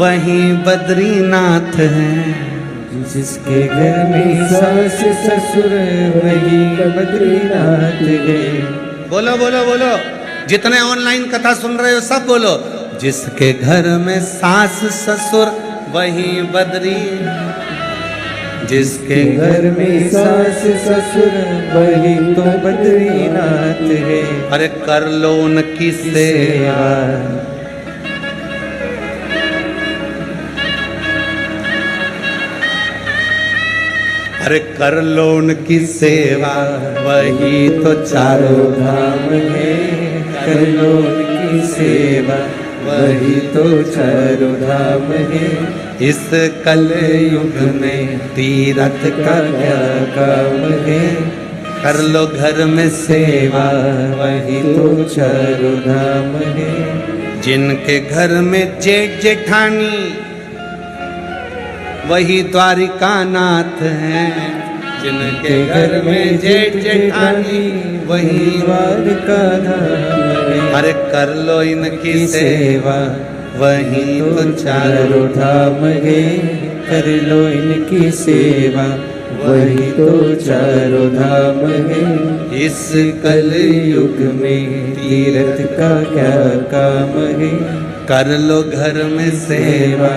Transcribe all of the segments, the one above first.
वहीं बद्रीनाथ है। जिसके घर में सास ससुर वही बद्रीनाथ है। बोलो बोलो बोलो, जितने ऑनलाइन कथा सुन रहे हो सब बोलो, जिसके घर में सास ससुर वही बद्री, जिसके घर में सास ससुर वही तो बद्रीनाथ है। अरे कर लो उनकी सेवा, अरे कर लो उनकी सेवा, वही तो चारों धाम है। कर लो उनकी सेवा, वही तो चारों धाम है। इस कल युग में तीरथ का क्या काम है। कर लो घर में सेवा, वही तो चारों धाम है। जिनके घर में जेठ जेठानी वही द्वारिका नाथ है। जिनके घर में जेठ जेठानी वही द्वारिका धाम है। अरे कर लो इनकी सेवा, वही तो चारों धाम है। कर लो इनकी सेवा, वही तो चारों धाम है। इस कल युग में तीरथ का क्या काम है। कर लो घर में सेवा,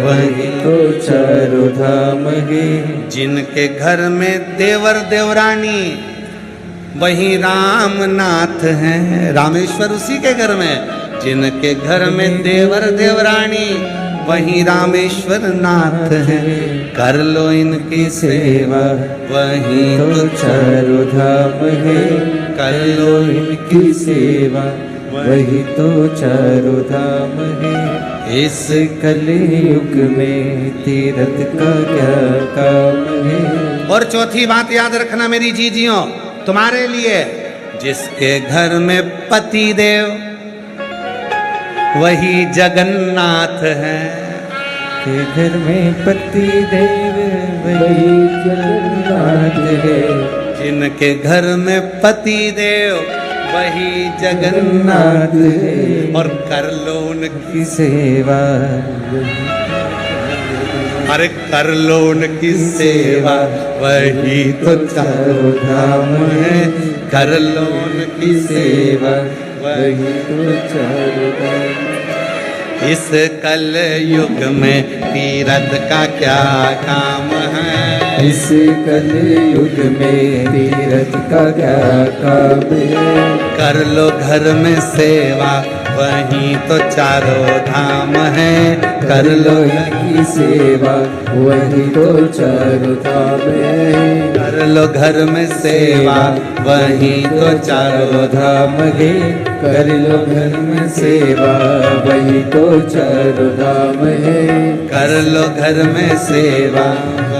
वही तो चारों धाम है। जिनके घर में देवर देवरानी वही रामनाथ हैं। रामेश्वर उसी के घर में। जिनके घर में देवर देवरानी वही रामेश्वर नाथ हैं। कर लो इनकी सेवा, वही तो चारों धाम है। कर लो इनकी सेवा, वही तो चारों धाम है। इस कलयुग में तीरथ का क्या काम है। और चौथी बात याद रखना मेरी जीजियों, तुम्हारे लिए, जिसके घर में पति देव वही जगन्नाथ है। के घर में पति देव वही जगन्नाथ है। जिनके घर में पति देव वही जगन्नाथ है। और कर लो उनकी सेवा, अरे कर लो उनकी सेवा, वही तो चारों धाम है। कर लो उनकी सेवा, वही तो चारों धाम। इस कल युग में तीरथ का क्या काम है। इस कल युग में तीरथ का क्या काम है। कर लो घर में सेवा, वही तो चारों धाम है। कर लो इनकी सेवा, वही तो चारों धाम है। कर लो घर में सेवा, वही तो चारों धाम है। कर लो घर में सेवा, वही तो चारों धाम है। कर लो घर में सेवा,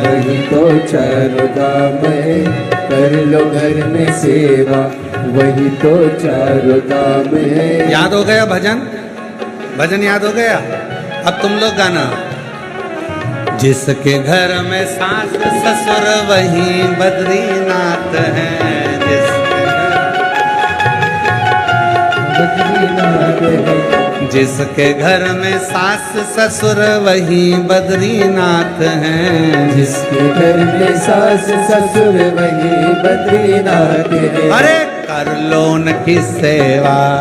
वही तो चारों धाम है। कर लो घर में सेवा, वही तो चारों धाम है। याद हो गया भजन? भजन याद हो गया? अब तुम लोग गाना। जिसके घर में सास ससुर वही बद्रीनाथ है। जिसके घर में सास ससुर वही बद्रीनाथ हैं। जिसके घर में सास ससुर वही बद्रीनाथ है। अरे कर लो उनकी सेवा,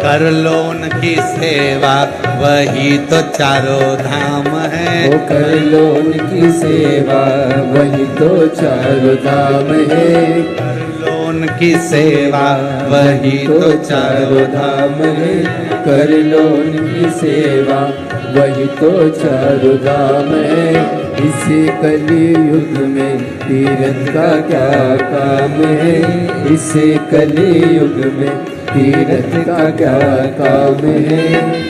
कर लो उनकी सेवा, वही तो चारों धाम है। वो कर लो उनकी सेवा, वही तो चारों धाम है। कर लो उनकी सेवा, वही तो चारों धाम है। कर लो उनकी सेवा, वही तो चारों धाम है। इसी कलयुग में तीरथ का क्या काम है। इसी कलयुग में तीरथ का क्या काम है।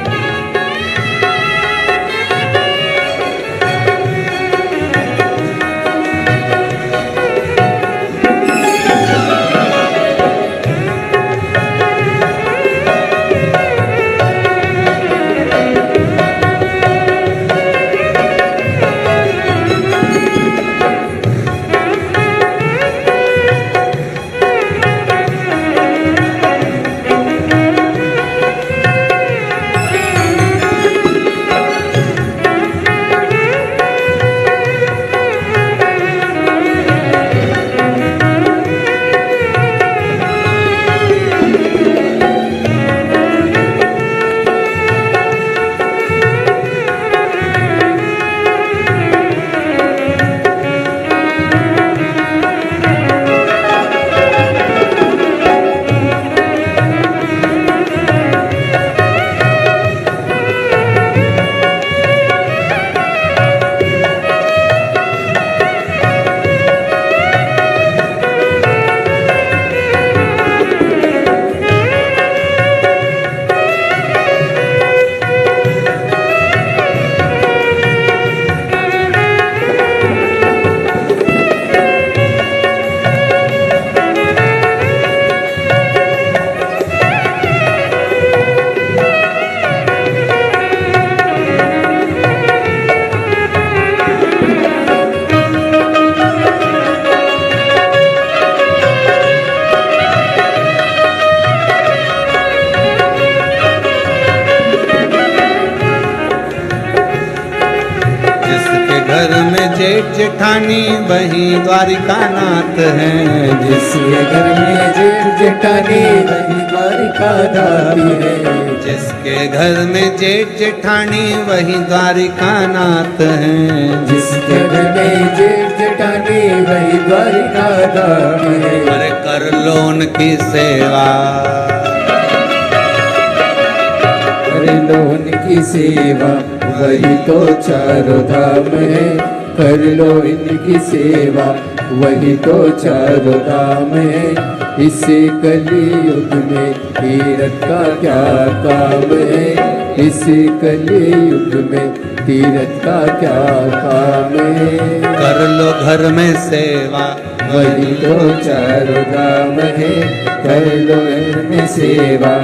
जेठ जेठानी वही द्वारिका नाथ हैं। जिसके घर में जेठ जेठानी वही द्वारिका दाती है। जिसके घर में जेठ जेठानी वही द्वारिका नाथ हैं। जिसके घर में जेठ जेठानी वही द्वारिका दाती है। अरे कर लो उनकी सेवा, कर लो उनकी सेवा वही तो चारों धाम है। कर लो इनकी सेवा वही तो चारों धाम है। इसे कलयुग में तीरथ का क्या काम है। इसे कलयुग में तीरथ का क्या काम है। कर लो घर में सेवा वही तो चारों धाम है। कर लो इनमें सेवा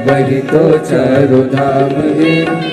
वही तो चारों धाम है।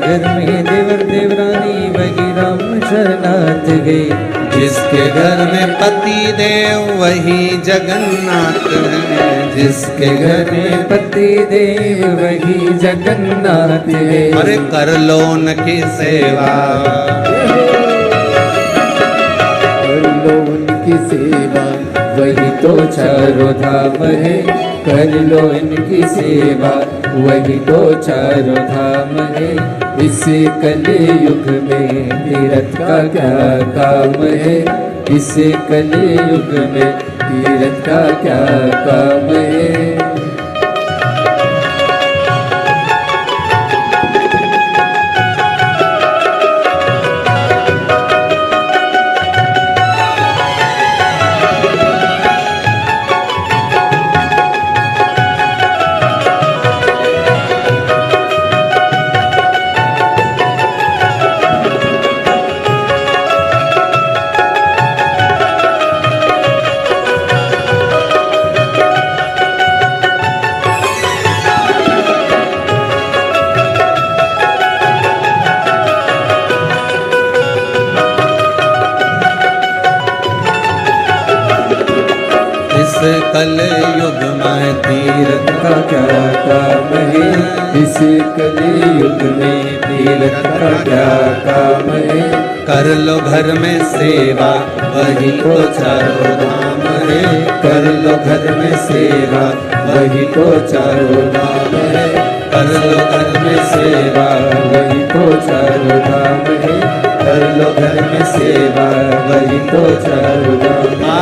घर में देवर देवरानी वही राम शरणार्थ गए। जिसके घर में पति देव वही जगन्नाथ है। जिसके घर में पति देव वही जगन्नाथ है। अरे कर लो उनकी सेवा, कर लो उनकी सेवा वही तो चारों धाम है। कर लो इनकी सेवा वही तो चारों धाम है। इसे कलयुग में तीरथ का क्या काम है। इसे कलयुग में तीरथ का क्या काम है। कलयुग में तीरथ का क्या काम है। इस कलयुग में तीरथ का क्या काम है। कर लो घर में सेवा वही तो चारों धाम है। कर लो घर में सेवा वही तो चारों धाम है। कर लो घर में सेवा वही तो चारों धाम है। कर लो घर में सेवा वही तो चारों धाम है।